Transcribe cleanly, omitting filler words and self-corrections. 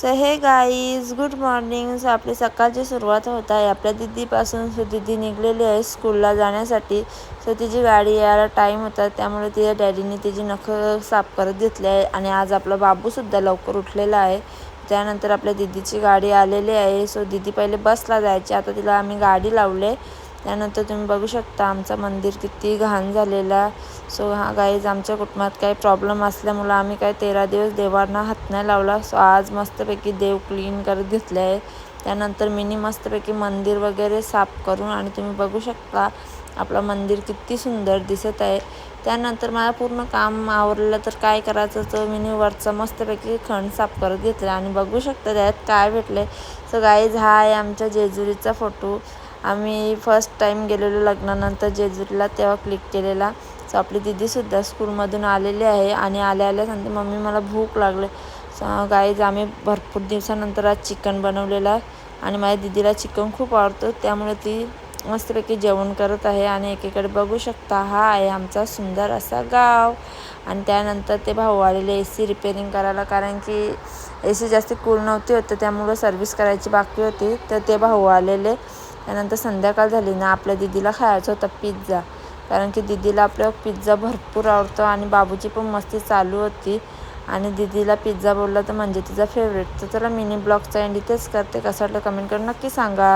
So हे guys good morning. So आपली सकाळची सुरुवात होत आहे आपल्या दीदीपासून. सो दीदी निघलेली आहे स्कूलला जाण्यासाठी. सो तिची गाडी यायला टाईम होता त्यामुळे तिच्या डॅडीने तिची नखं साफ करत घेतली आहे. आणि आज आपला बाबूसुद्धा लवकर उठलेला आहे. त्यानंतर आपल्या दीदीची गाडी आलेली आहे. सो दीदी पहिले बसला जायची, आता तिला आम्ही गाडी लावले. त्यानंतर तुम्ही बघू शकता आमचं मंदिर किती घाण झालेला. सो हा गाईज आमच्या कुटुंबात काही प्रॉब्लेम असल्यामुळं आम्ही काय 13 दिवस देवांना हात नाही लावला. सो आज मस्तपैकी देव क्लीन करत घेतले आहे. त्यानंतर मिनी मस्तपैकी मंदिर वगैरे साफ करून, आणि तुम्ही बघू शकता आपलं मंदिर किती सुंदर दिसत आहे. त्यानंतर मला पूर्ण काम आवरलं तर काय करायचं, तर मिनीवरचा मस्तपैकी खण साफ करत घेतला. आणि बघू शकता त्यात काय भेटले. सो गाईज हा आहे आमच्या जेजुरीचा फोटो. आम्ही फर्स्ट टाईम गेलेलो लग्नानंतर जेजुरीला, तेव्हा क्लिक केलेला. सो आपली दीदीसुद्धा स्कूलमधून आलेली आहे आणि आल्या सांगते मम्मी मला भूक लागले. सो गाईज आम्ही भरपूर दिवसानंतर आज चिकन बनवलेला आणि माझ्या दीदीला चिकन खूप आवडतं, त्यामुळे ती मस्तपैकी जेवण करत आहे. आणि एकीकडे बघू शकता हा आहे आमचा सुंदर असा गाव. आणि त्यानंतर ते भाऊ आलेले AC रिपेअरिंग करायला, कारण की AC जास्त कूल नव्हती होतं त्यामुळं सर्व्हिस करायची बाकी होती, तर ते भाऊ आलेले. त्यानंतर संध्याकाळ झाली ना, आपल्या दीदीला खायचा होता पिझ्झा, कारण की दीदीला आपल्या पिझ्झा भरपूर आवडतो. आणि बाबूची पण मस्ती चालू होती आणि दीदीला पिझ्झा बोलला तर म्हणजे तिचा फेवरेट. तर चला मिनी ब्लॉगचा एंड इथेच करते. कसं वाटलं कमेंट करून नक्की सांगा.